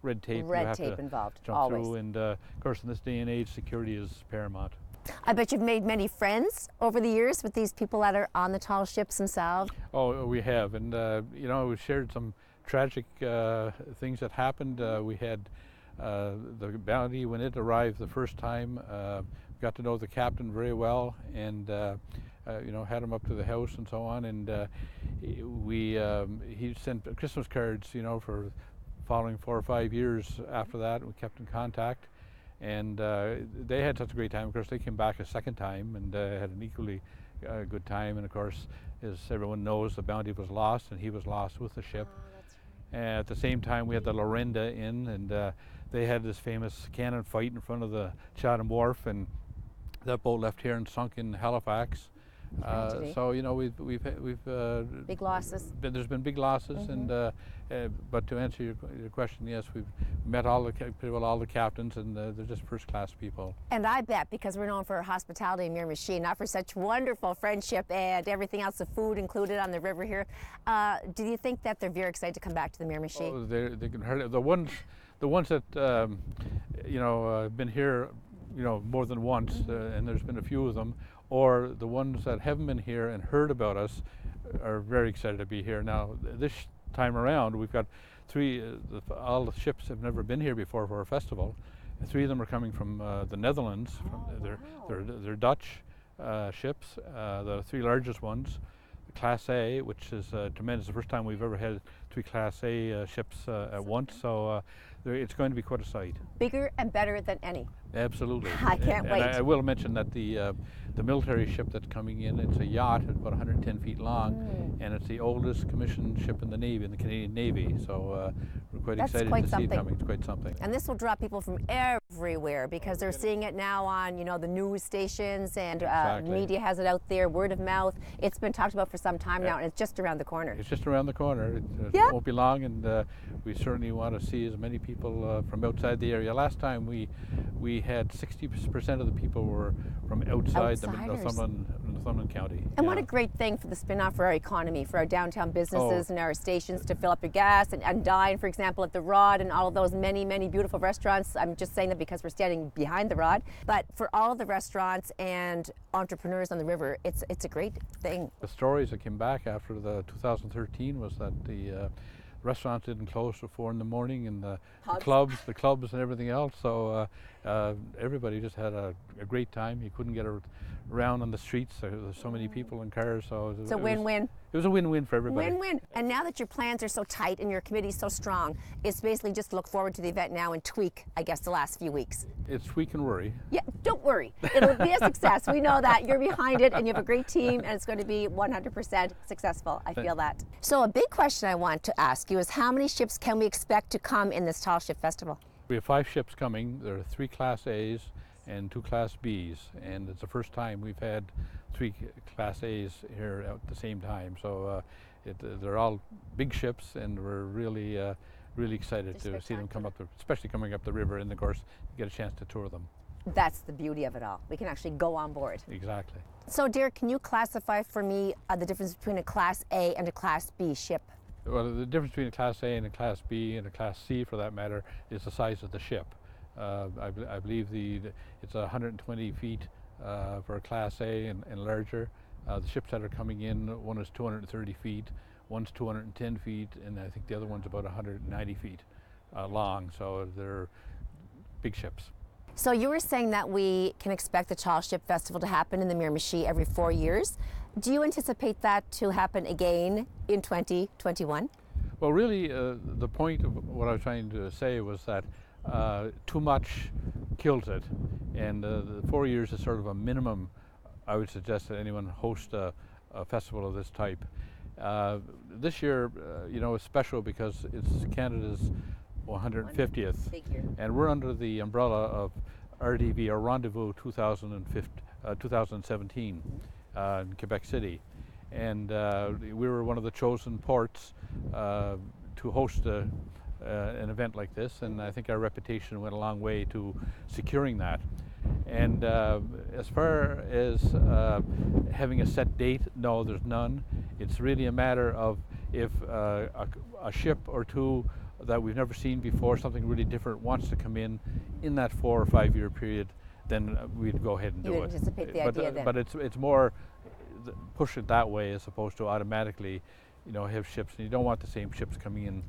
red tape. Red tape involved, jump always. through, and of course, in this day and age, security is paramount. I bet you've made many friends over the years with these people that are on the tall ships themselves. Oh, we have, and we've shared some tragic things that happened. We had the Bounty, when it arrived the first time, got to know the captain very well, and had him up to the house and so on, and he sent Christmas cards, for following 4 or 5 years after that. We kept in contact, and they had such a great time. Of course, they came back a second time and had an equally good time, and of course, as everyone knows, the Bounty was lost, and he was lost with the ship. At the same time, we had the Lorenda in, and they had this famous cannon fight in front of the Chatham Wharf, and that boat left here and sunk in Halifax. Tragedy. So you know we've Big losses. there's been big losses, and but to answer your question, yes, we've met all the captains, and they're just first-class people. And I bet, because we're known for our hospitality in Miramichi, not for such wonderful friendship and everything else, the food included on the river here, do you think that they're very excited to come back to the Miramichi? Oh, they can hardly, the ones that you know have been here, you know, more than once, and there's been a few of them, or the ones that haven't been here and heard about us are very excited to be here. Now this time around, we've got three. All the ships have never been here before for our festival. 3 of them are coming from the Netherlands. They're Dutch ships. The 3 largest ones, Class A, which is tremendous. The first time we've ever had 3 Class A ships at once. So it's going to be quite a sight. Bigger and better than any. Absolutely. I can't wait. And I will mention that the military ship that's coming in, it's a yacht, it's about 110 feet long, and it's the oldest commissioned ship in the Navy, in the Canadian Navy. So we're quite excited to see it coming. It's quite something. And this will draw people from everywhere, because they're seeing it now on, you know, the news stations, and media has it out there, word of mouth. It's been talked about for some time now, and it's just around the corner. It's just around the corner. It won't be long, and we certainly want to see as many people from outside the area. Last time we had 60% of the people were from outside the Northumberland County. And what a great thing for the spin-off for our economy, for our downtown businesses and our stations to fill up your gas and dine, for example, at the Rod and all of those many, many beautiful restaurants. I'm just saying that because we're standing behind the Rod. But for all of the restaurants and entrepreneurs on the river, it's a great thing. The stories that came back after the 2013 was that the restaurants didn't close till 4 in the morning, and the clubs and everything else. So everybody just had a great time. You couldn't get around on the streets. There's so many people in cars. So it's a win-win. It was a win-win for everybody. Win-win. And now that your plans are so tight and your committee is so strong, it's basically just look forward to the event now and tweak, I guess, the last few weeks. It's tweak and worry. Yeah, don't worry. It'll be a success. We know that. You're behind it, and you have a great team, and it's going to be 100% successful. I feel that. So a big question I want to ask you is, how many ships can we expect to come in this Tall Ship Festival? We have 5 ships coming. There are 3 Class A's and 2 Class B's, and it's the first time we've had 3 Class A's here at the same time. So they're all big ships, and we're really excited to see them come up, especially coming up the river, and of course get a chance to tour them. That's the beauty of it all. We can actually go on board. Exactly. So, Derek, can you classify for me the difference between a Class A and a Class B ship? Well, the difference between a Class A and a Class B and a Class C, for that matter, is the size of the ship. I believe it's 120 feet for a Class A and larger. The ships that are coming in, one is 230 feet, one's 210 feet, and I think the other one's about 190 feet long. So they're big ships. So you were saying that we can expect the Tall Ship Festival to happen in the Miramichi every 4 years. Do you anticipate that to happen again in 2021? Well, really, the point of what I was trying to say was that too much kills it, and the 4 years is sort of a minimum. I would suggest that anyone host a festival of this type. This year, you know, is special because it's Canada's 150th, and we're under the umbrella of RDV, or Rendezvous 2017 in Quebec City, and we were one of the chosen ports to host an event like this, and I think our reputation went a long way to securing that. And as far as having a set date, no, there's none. It's really a matter of if a ship or two that we've never seen before, something really different, wants to come in that 4 or 5 year period, then we'd go ahead and do it. You anticipate the idea then? But it's more push it that way as opposed to automatically, you know, have ships, and you don't want the same ships coming in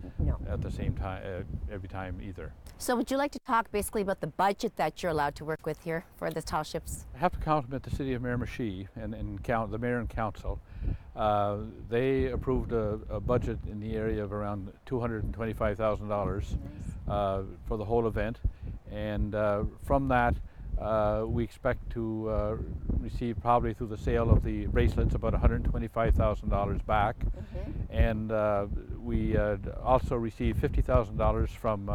at the same time every time either. So would you like to talk basically about the budget that you're allowed to work with here for the tall ships? I have to compliment the city of Miramichi and the mayor and council. They approved a budget in the area of around $225,000 for the whole event, and from that we expect to receive, probably through the sale of the bracelets, about $125,000 back. And we also received $50,000 from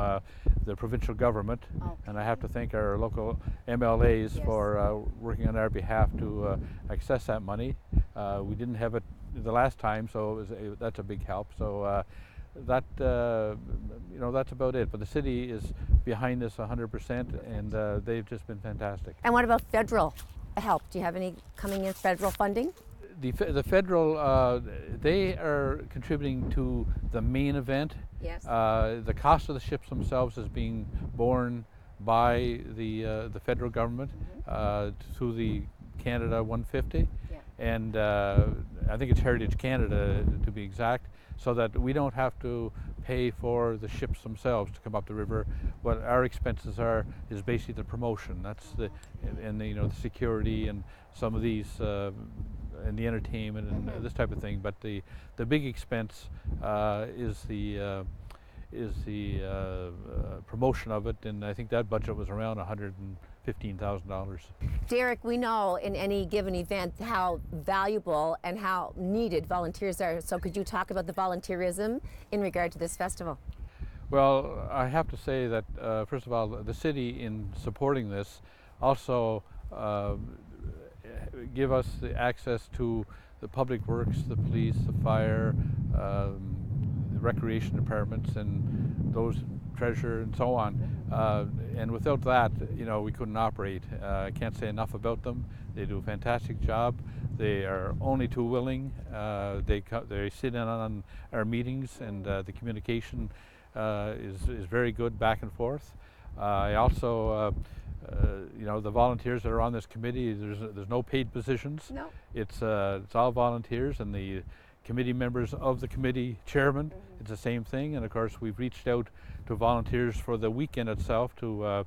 the provincial government, and I have to thank our local MLAs for working on our behalf to access that money. We didn't have it the last time, so that's a big help. So that you know, that's about it. But the city is behind this 100%, and they've just been fantastic. And what about federal help? Do you have any coming in federal funding? The federal, they are contributing to the main event. Yes. The cost of the ships themselves is being borne by the federal government through the Canada 150, Yeah. and I think it's Heritage Canada to be exact, so that we don't have to pay for the ships themselves to come up the river. What our expenses are is basically the promotion. That's and you know, the security and some of these and the entertainment and this type of thing. But the big expense is the promotion of it, and I think that budget was around $115,000. Derek, we know in any given event how valuable and how needed volunteers are. So could you talk about the volunteerism in regard to this festival? Well, I have to say that first of all, the city in supporting this also give us the access to the public works, the police, the fire, the recreation departments, and those treasure and so on. And without that, you know, we couldn't operate. I can't say enough about them. They do a fantastic job. They are only too willing. They sit in on our meetings, and the communication is very good back and forth. I also you know, the volunteers that are on this committee, there's no paid positions. No. It's all volunteers, and the committee members of the committee chairman, it's the same thing. And of course, we've reached out to volunteers for the weekend itself to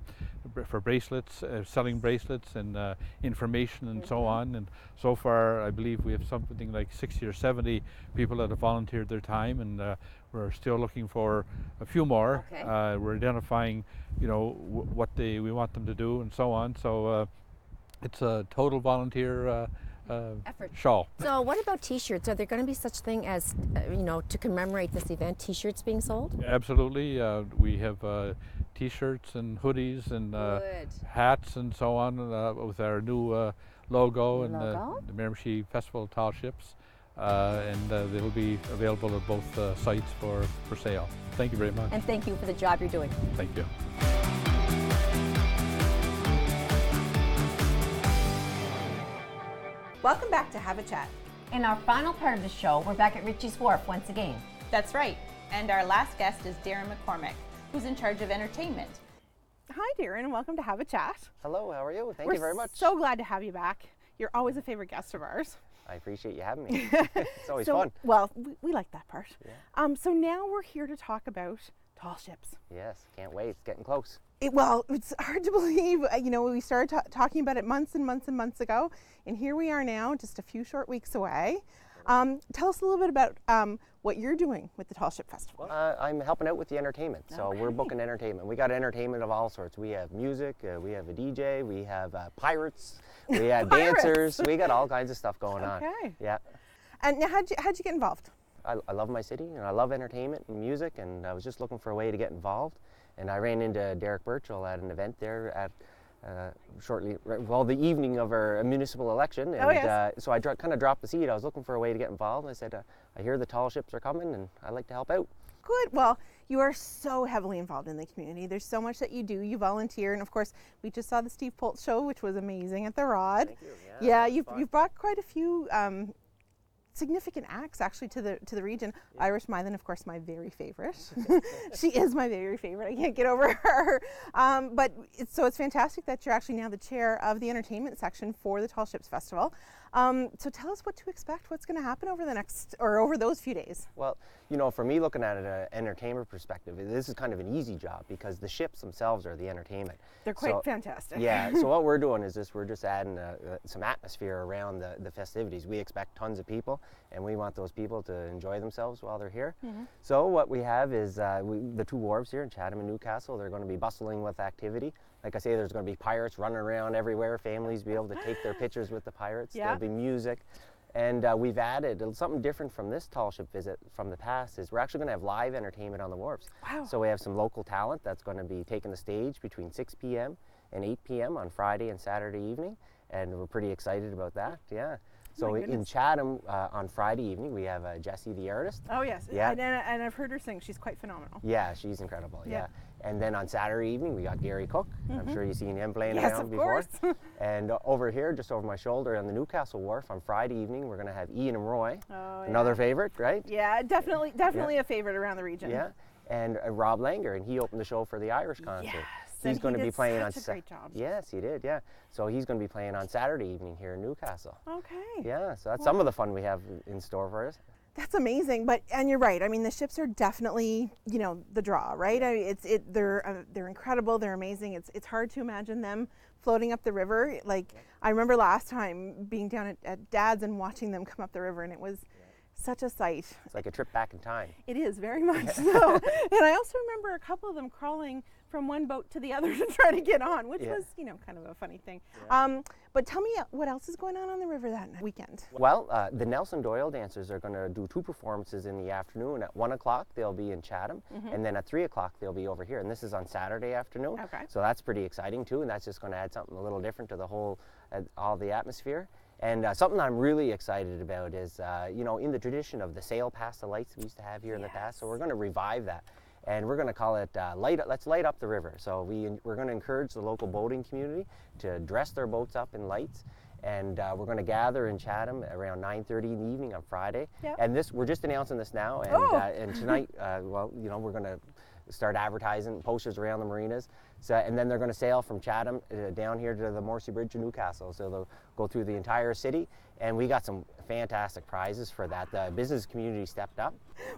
for bracelets, selling bracelets and information and so on. And so far, I believe we have something like 60 or 70 people that have volunteered their time, and we're still looking for a few more. Okay. We're identifying, you know, what we want them to do and so on. So it's a total volunteer Effort. show. So what about T-shirts? Are there going to be such thing as, you know, to commemorate this event, T-shirts being sold? Absolutely. We have T-shirts and hoodies and Good. hats and so on with our new logo and Logo? the Miramichi Festival tall ships. And they'll be available at both sites for sale. Thank you very much. And thank you for the job you're doing. Thank you. Welcome back to Have a Chat. In our final part of the show, we're back at Ritchie's Wharf once again. That's right. And our last guest is Darren McCormick, who's in charge of entertainment. Hi, Darren, and welcome to Have a Chat. Hello, how are you? Thank We're you very much. so glad to have you back. You're always a favorite guest of ours. I appreciate you having me. It's always So, fun. well, we like that part. Yeah. So now we're here to talk about tall ships. Yes, can't wait. It's getting close. It's hard to believe. You know, we started talking about it months and months and months ago, and here we are now, just a few short weeks away. Tell us a little bit about what you're doing with the Tall Ship Festival. I'm helping out with the entertainment, so we're booking entertainment. We got entertainment of all sorts. We have music, we have a DJ, we have pirates, we have dancers. We got all kinds of stuff going on. Okay. Yeah. And now, how'd you get involved? I love my city, and I love entertainment and music, and I was just looking for a way to get involved. And I ran into Derek Burchell at an event there at the evening of our municipal election, and so I kind of dropped the seed. I was looking for a way to get involved, and I said, I hear the tall ships are coming, and I'd like to help out. Good. Well, you are so heavily involved in the community. There's so much that you do. You volunteer, and of course, we just saw the Steve Poltz show, which was amazing at the Rod. Thank you. Yeah, you've brought quite a few significant acts actually to the region. Yeah. Irish Mylan, of course, my very favorite. She is my very favorite. I can't get over her. But it's fantastic that you're actually now the chair of the entertainment section for the Tall Ships Festival. So tell us what to expect. What's going to happen over those few days? Well, you know, for me, looking at it an entertainment perspective, this is kind of an easy job because the ships themselves are the entertainment. They're quite fantastic. Yeah. So what we're doing is we're just adding some atmosphere around the festivities. We expect tons of people, and we want those people to enjoy themselves while they're here. Mm-hmm. So what we have is the two wharves here in Chatham and Newcastle. They're going to be bustling with activity. Like I say, there's going to be pirates running around everywhere. Families be able to take their pictures with the pirates. Yeah. There'll be music. And we've added something different from this tall ship visit from the past is we're actually going to have live entertainment on the wharves. Wow. So we have some local talent that's going to be taking the stage between 6 p.m. and 8 p.m. on Friday and Saturday evening. And we're pretty excited about that, yeah. So in Chatham on Friday evening, we have Jessie the artist. Oh yes, Yeah. And I've heard her sing. She's quite phenomenal. Yeah, she's incredible. Yeah. And then on Saturday evening, we got Gary Cook. I'm sure you've seen him playing around before. Yes, of course. And over here, just over my shoulder on the Newcastle Wharf on Friday evening, we're going to have Ian and Roy. Oh, Another favorite, right? Yeah, definitely a favorite around the region. Yeah. And Rob Langer, and he opened the show for the Irish concert. Yes. He's going to be playing on Saturday. Great job. Yes, he did. Yeah. So he's going to be playing on Saturday evening here in Newcastle. Okay. Yeah. So that's some of the fun we have in store for us. That's amazing, and you're right. I mean, the ships are definitely, the draw, right? I mean, they're incredible. They're amazing. It's hard to imagine them floating up the river. Like I remember last time being down at Dad's and watching them come up the river, and it was such a sight. It's like a trip back in time. It is very much so. And I also remember a couple of them crawling from one boat to the other to try to get on, which was, kind of a funny thing. Yeah. But tell me what else is going on the river that weekend? Well, the Nelson Doyle dancers are going to do 2 performances in the afternoon. At 1 o'clock, they'll be in Chatham, and then at 3 o'clock, they'll be over here. And this is on Saturday afternoon. Okay. So that's pretty exciting too, and that's just going to add something a little different to the whole, all the atmosphere. And something I'm really excited about is, in the tradition of the sail past the lights we used to have here in the past, so we're going to revive that. And we're going to call it Let's Light Up the River. So we're going to encourage the local boating community to dress their boats up in lights. And we're going to gather in Chatham around 9:30 in the evening on Friday. Yep. And we're just announcing this now. And, and tonight, we're going to start advertising posters around the marinas. So, and then they're going to sail from Chatham down here to the Morse Bridge in Newcastle. So they'll go through the entire city. And we got some fantastic prizes for that. The business community stepped up.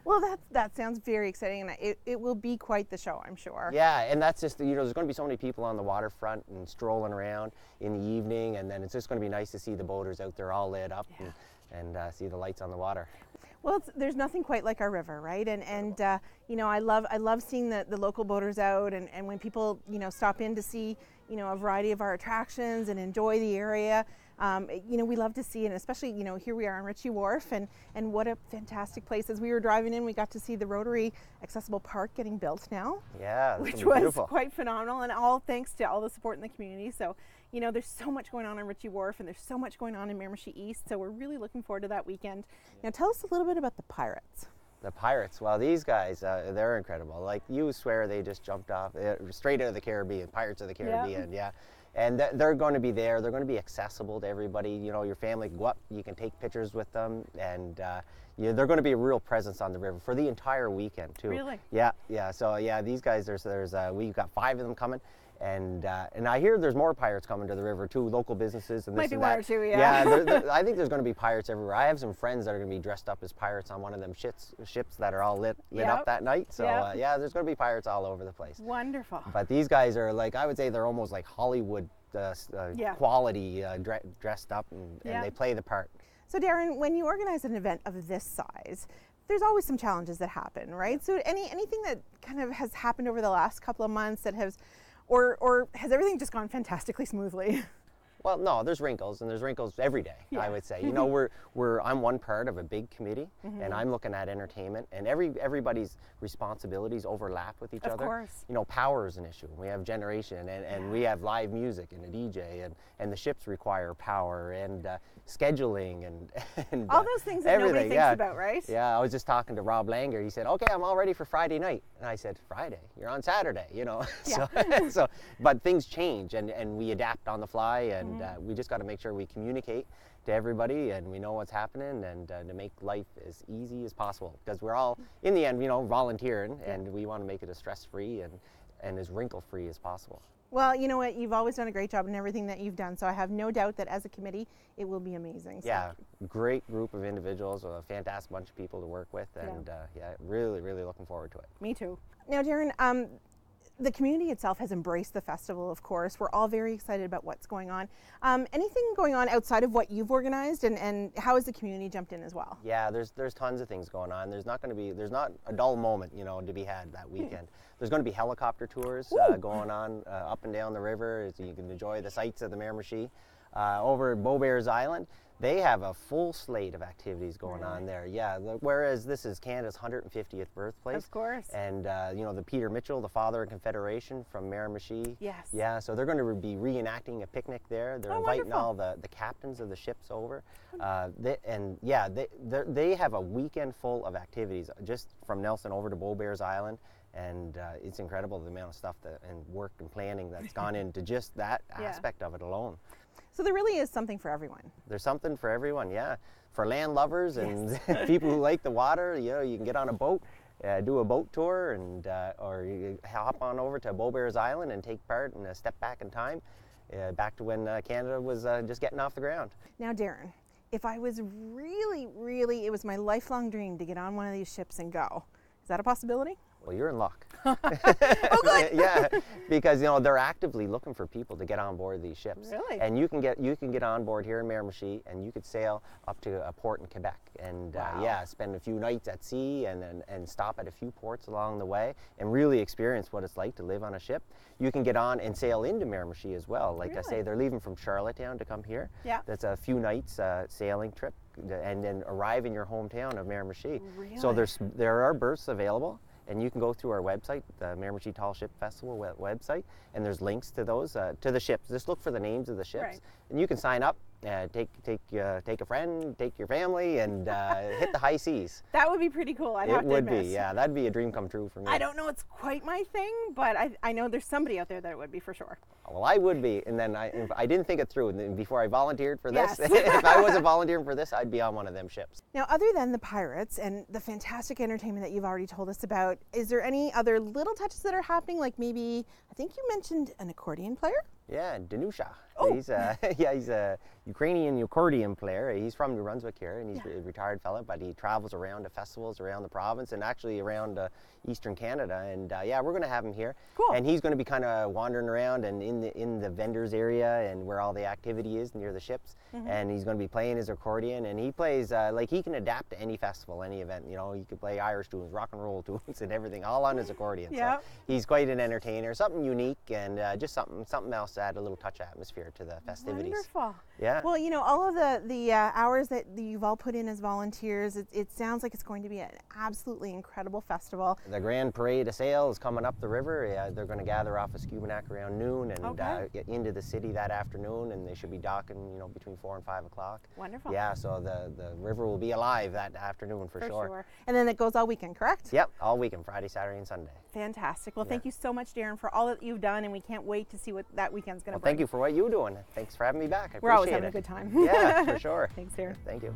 Well, that sounds very exciting, and it will be quite the show, I'm sure. Yeah, and that's just, there's going to be so many people on the waterfront and strolling around in the evening, and then it's just going to be nice to see the boaters out there all lit up and see the lights on the water. Well, there's nothing quite like our river, right? And I love seeing the local boaters out, and when people stop in to see a variety of our attractions and enjoy the area. We love to see it, and especially here we are on Ritchie Wharf, and what a fantastic place. As we were driving in, we got to see the Rotary Accessible Park getting built now. Yeah, which was quite phenomenal, and all thanks to all the support in the community. So there's so much going on Ritchie Wharf, and there's so much going on in Miramichi East. So we're really looking forward to that weekend. Now tell us a little bit about the Pirates. The Pirates, well, these guys, they're incredible. Like, you swear they just jumped off straight out of the Caribbean, Pirates of the Caribbean, yeah. And they're going to be there. They're going to be accessible to everybody. Your family can go up, you can take pictures with them, and they're going to be a real presence on the river for the entire weekend too. Really? Yeah. So these guys, we've got 5 of them coming. And I hear there's more pirates coming to the river too, local businesses and this and that. Might be one or two, yeah. Yeah, I think there's going to be pirates everywhere. I have some friends that are going to be dressed up as pirates on one of them ships that are all lit up that night. So there's going to be pirates all over the place. Wonderful. But these guys are I would say they're almost like Hollywood quality dressed up, and they play the part. So Darren, when you organize an event of this size, there's always some challenges that happen, right? So anything that kind of has happened over the last couple of months that has or has everything just gone fantastically smoothly? Well, no, there's wrinkles, and there's wrinkles every day, I would say. I'm one part of a big committee, and I'm looking at entertainment, and everybody's responsibilities overlap with each other. Of course. Power is an issue. We have generation, and we have live music and a DJ, and the ships require power, and scheduling, and all those things that nobody thinks about, right? Yeah, I was just talking to Rob Langer. He said, okay, I'm all ready for Friday night. And I said, Friday? You're on Saturday, but things change, and we adapt on the fly, and we just got to make sure we communicate to everybody, and we know what's happening, and to make life as easy as possible, because we're all, in the end, volunteering, and we want to make it as stress-free and as wrinkle-free as possible. Well, you know what? You've always done a great job in everything that you've done, so I have no doubt that as a committee, it will be amazing. So. Yeah, great group of individuals, a fantastic bunch of people to work with, and really, really looking forward to it. Me too. Now, Darren, the community itself has embraced the festival, of course. We're all very excited about what's going on. Anything going on outside of what you've organized, and how has the community jumped in as well? Yeah, there's tons of things going on. There's not a dull moment, to be had that weekend. There's going to be helicopter tours going on up and down the river, so you can enjoy the sights of the Miramichi. Over at Beaubears Island, They have a full slate of activities going on there. Yeah, whereas this is Canada's 150th birthplace. Of course. And you know, the Peter Mitchell, the father of Confederation from Miramichi. Yes. Yeah, so they're going to be reenacting a picnic there. They're inviting all the captains of the ships over. They have a weekend full of activities just from Nelson over to Beaubears Island. And it's incredible the amount of stuff and work and planning that's gone into just that aspect of it alone. So there really is something for everyone. There's something for everyone, yeah. For land lovers and people who like the water, you know, you can get on a boat, do a boat tour, and or you hop on over to Beaubears Island and take part in a step back in time, back to when Canada was just getting off the ground. Now, Darren, if I was really, it was my lifelong dream to get on one of these ships and go, is that a possibility? Well, you're in luck. Oh, good. Yeah, because you know they're actively looking for people to get on board these ships. Really? And you can get on board here in Miramichi, and you could sail up to a port in Quebec, and spend a few nights at sea, and stop at a few ports along the way, and really experience what it's like to live on a ship. You can get on and sail into Miramichi as well. Like I say, they're leaving from Charlottetown to come here. Yeah. That's a few nights sailing trip, and then arrive in your hometown of Miramichi. Really? So there are berths available. And you can go through our website, the Miramichi Tall Ship Festival website, and there's links to those, to the ships. Just look for the names of the ships, and you can sign up, take a friend, take your family, and hit the high seas. That would be pretty cool, I'd have to admit. It would be, yeah. That'd be a dream come true for me. I don't know it's quite my thing, but I know there's somebody out there that it would be for sure. Well, I would be, and then I didn't think it through. And then before I volunteered for this, if I wasn't volunteering for this, I'd be on one of them ships. Now, other than the pirates and the fantastic entertainment that you've already told us about, is there any other little touches that are happening? Like maybe, I think you mentioned an accordion player? Yeah, Danusha. Oh. He's a Ukrainian accordion player. He's from New Brunswick here, and he's a retired fella, but he travels around to festivals around the province and actually around Eastern Canada. And we're going to have him here. Cool. And he's going to be kind of wandering around and in the vendors area and where all the activity is near the ships. And he's going to be playing his accordion, and he plays like he can adapt to any festival, any event. You know, he could play Irish tunes, rock and roll tunes, and everything, all on his accordion. Yeah. So he's quite an entertainer, something unique, and just something else to add a little touch of atmosphere to the festivities. Wonderful. Yeah. Well, you know, all of the hours that you've all put in as volunteers, it sounds like it's going to be an absolutely incredible festival. The Grand Parade of Sail is coming up the river. They're going to gather off of Scubanak around noon and get into the city that afternoon, and they should be docking, you know, between 4 and 5 o'clock. Wonderful. Yeah, so the river will be alive that afternoon for sure. And then it goes all weekend, correct? Yep, all weekend, Friday, Saturday, and Sunday. Fantastic. Well, thank you so much, Darren, for all that you've done, and we can't wait to see what that weekend's going to bring. Thank you for what you're doing. Thanks for having me back. I We're always appreciate having it. a good time. Yeah, for sure. Thanks, Darren. Thank you.